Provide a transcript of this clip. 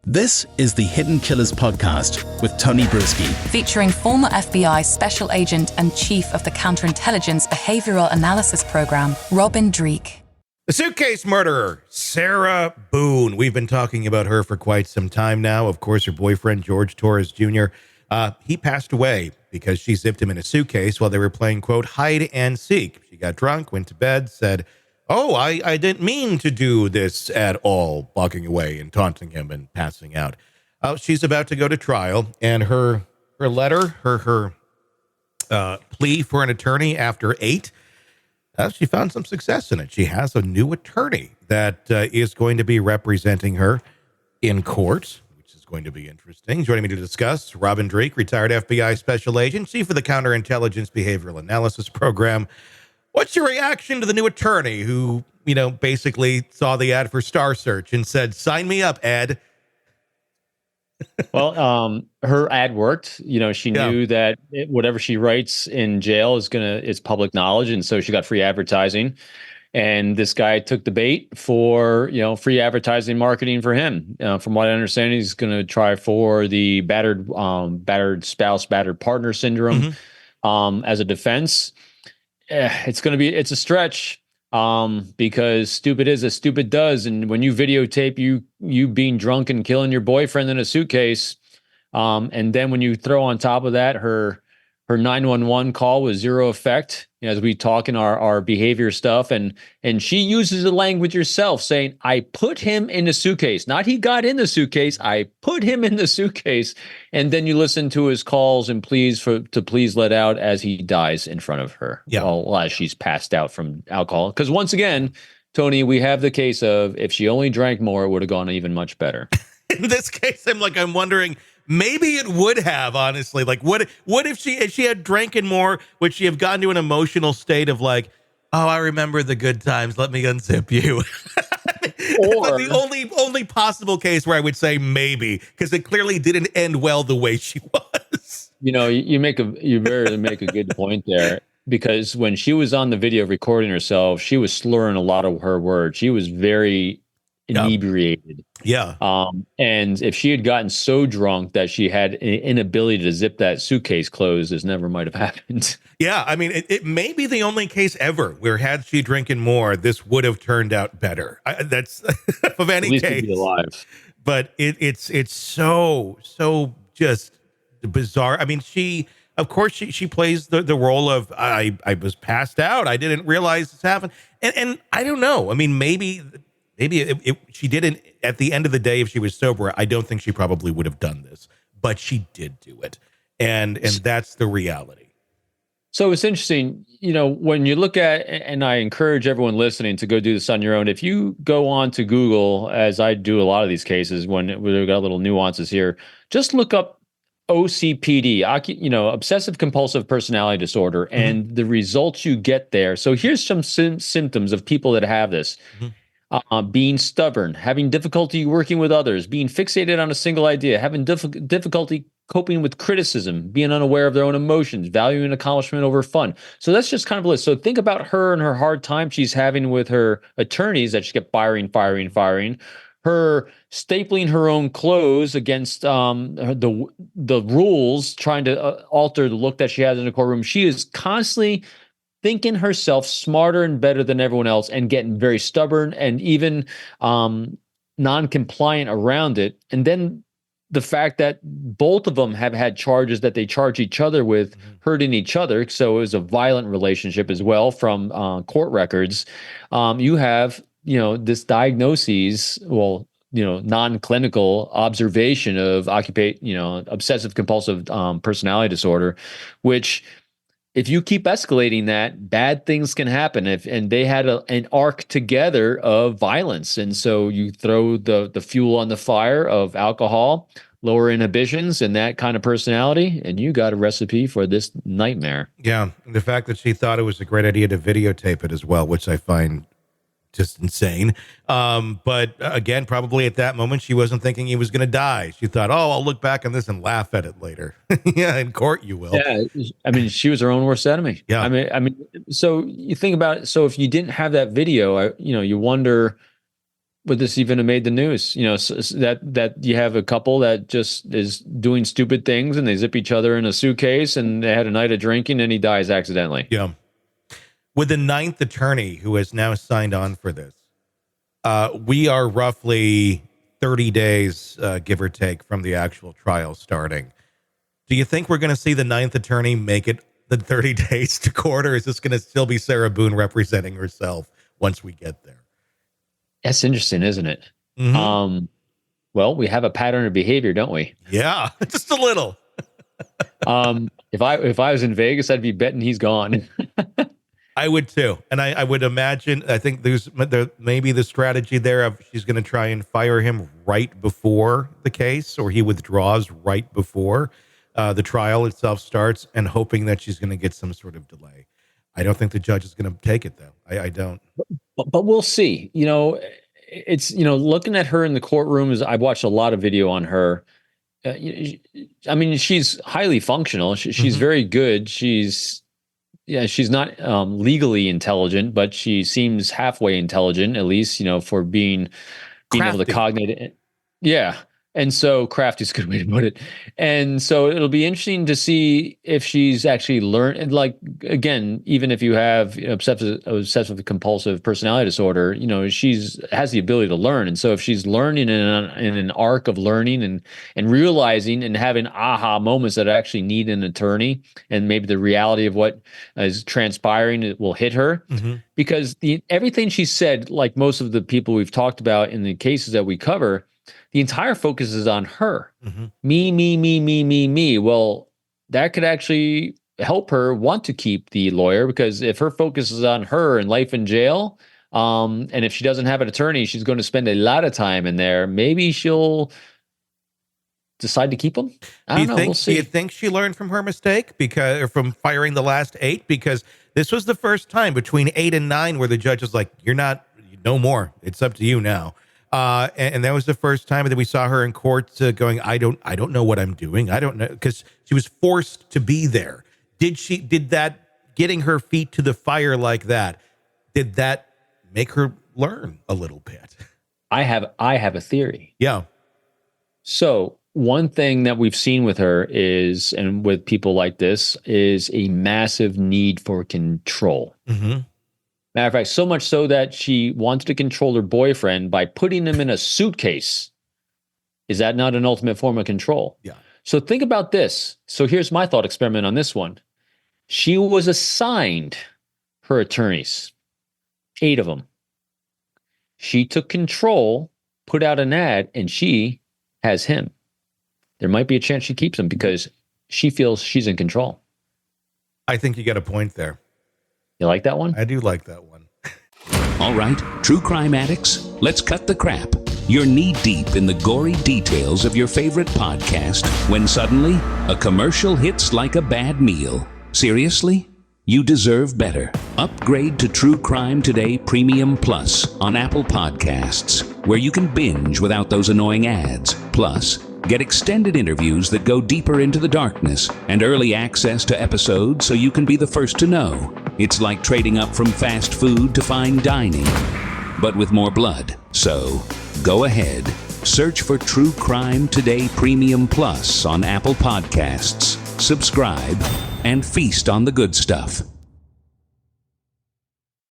This is the Hidden Killers podcast with Tony Brueski, featuring former FBI Special Agent and Chief of the Counterintelligence Behavioral Analysis Program, Robin Dreeke. The Suitcase murderer, Sarah Boone. We've been talking about her for quite some time now. Of course, her boyfriend, George Torres Jr., he passed away because she zipped him in a suitcase while they were playing, quote, hide and seek. She got drunk, went to bed, said, "Oh, I didn't mean to do this at all," walking away and taunting him and passing out. She's about to go to trial, and her letter, her plea for an attorney after 8, she found some success in it. She has a new attorney that is going to be representing her in court, which is going to be interesting. Joining me to discuss, Robin Dreeke, retired FBI Special Agent, Chief of the Counterintelligence Behavioral Analysis Program. What's your reaction to the new attorney who, basically saw the ad for Star Search and said, "Sign me up, Ed"? Well, her ad worked. She knew that whatever she writes in jail is public knowledge, and so she got free advertising. And this guy took the bait for free advertising marketing for him. From what I understand, he's going to try for the battered spouse, battered partner syndrome as a defense. It's a stretch because stupid is as stupid does. And when you videotape you being drunk and killing your boyfriend in a suitcase, and then when you throw on top of that her 911 call with zero effect, as we talk in our behavior stuff, and she uses the language herself saying, "I put him in the suitcase," not he got in the suitcase, "I put him in the suitcase." And then you listen to his calls and pleas to please let out as he dies in front of her, as she's passed out from alcohol. Because once again, Tony, we have the case of if she only drank more, it would have gone even much better. In this case, I'm wondering, maybe it would have, honestly. Like, what if she had drinking more? Would she have gotten to an emotional state of like, "Oh, I remember the good times. Let me unzip you"? Or the only possible case where I would say maybe, because it clearly didn't end well the way she was. You barely make a good point there, because when she was on the video recording herself, she was slurring a lot of her words. She was very inebriated. And if she had gotten so drunk that she had an inability to zip that suitcase closed, this never might have happened. It may be the only case ever where, had she drinking more, this would have turned out better. That's of any At least case. To be alive. But it's so just bizarre. I mean, she plays the role of I was passed out. I didn't realize this happened. And I don't know. I mean, maybe she didn't. At the end of the day, if she was sober, I don't think she probably would have done this. But she did do it, and that's the reality. So it's interesting, when you look at, and I encourage everyone listening to go do this on your own. If you go on to Google, as I do a lot of these cases, when we've got little nuances here, just look up OCPD, obsessive compulsive personality disorder, and the results you get there. So here's some symptoms of people that have this. Being stubborn, having difficulty working with others, being fixated on a single idea, having difficulty coping with criticism, being unaware of their own emotions, valuing accomplishment over fun. So that's just kind of a list. So think about her and her hard time she's having with her attorneys that she kept firing. Her stapling her own clothes against the rules, trying to alter the look that she has in the courtroom. She is constantly thinking herself smarter and better than everyone else, and getting very stubborn and even non-compliant around it. And then the fact that both of them have had charges that they charge each other with, hurting each other. So it was a violent relationship as well from court records. You have, this diagnoses, non-clinical observation of obsessive compulsive personality disorder, which, if you keep escalating that, bad things can happen. And they had an arc together of violence. And so you throw the fuel on the fire of alcohol, lower inhibitions, and that kind of personality, and you got a recipe for this nightmare. Yeah. And the fact that she thought it was a great idea to videotape it as well, which I find just insane. But again, probably at that moment, she wasn't thinking he was going to die. She thought, "Oh, I'll look back on this and laugh at it later." Yeah, in court you will. Yeah, I mean, she was her own worst enemy. Yeah. I mean, so you think about it. So if you didn't have that video, you wonder would this even have made the news? That you have a couple that just is doing stupid things and they zip each other in a suitcase and they had a night of drinking and he dies accidentally. Yeah. With the 9th attorney who has now signed on for this, we are roughly 30 days, give or take, from the actual trial starting. Do you think we're going to see the 9th attorney make it the 30 days to court, or is this going to still be Sarah Boone representing herself once we get there? That's interesting, isn't it? Mm-hmm. Well, we have a pattern of behavior, don't we? Yeah, just a little. If I was in Vegas, I'd be betting he's gone. I would too. And I would imagine, I think there maybe the strategy there of she's going to try and fire him right before the case, or he withdraws right before the trial itself starts, and hoping that she's going to get some sort of delay. I don't think the judge is going to take it, though. I don't. But we'll see. It's, looking at her in the courtroom, I've watched a lot of video on her. I mean, she's highly functional. She's very good. She's not legally intelligent, but she seems halfway intelligent, at least, for being able to cognate. Yeah. And so crafty is a good way to put it. And so it'll be interesting to see if she's actually learned. And like, again, even if you have obsessive compulsive personality disorder, she's has the ability to learn. And so if she's learning in an arc of learning and realizing and having aha moments that actually need an attorney, and maybe the reality of what is transpiring, it will hit her. Because everything she said, like most of the people we've talked about in the cases that we cover, the entire focus is on her. Me. Well, that could actually help her want to keep the lawyer, because if her focus is on her and life in jail, and if she doesn't have an attorney, she's going to spend a lot of time in there. Maybe she'll decide to keep him. I don't know. We'll see. Do you think she learned from her mistake or from firing the last 8? Because this was the first time between 8 and 9 where the judge was like, no more. It's up to you now. And that was the first time that we saw her in court going, I don't know what I'm doing. I don't know, because she was forced to be there. Did that getting her feet to the fire like that, did that make her learn a little bit? I have a theory. Yeah. So one thing that we've seen with her is, and with people like this, is a massive need for control. Matter of fact, so much so that she wanted to control her boyfriend by putting him in a suitcase. Is that not an ultimate form of control? Yeah. So think about this. So here's my thought experiment on this one. She was assigned her attorneys, 8 of them. She took control, put out an ad, and she has him. There might be a chance she keeps him because she feels she's in control. I think you got a point there. You like that one? I do like that one. All right, true crime addicts, let's cut the crap. You're knee-deep in the gory details of your favorite podcast when suddenly a commercial hits like a bad meal. Seriously? You deserve better. Upgrade to True Crime Today Premium Plus on Apple Podcasts, where you can binge without those annoying ads. Plus, get extended interviews that go deeper into the darkness and early access to episodes so you can be the first to know. It's like trading up from fast food to fine dining, but with more blood. So, go ahead. Search for True Crime Today Premium Plus on Apple Podcasts. Subscribe and feast on the good stuff.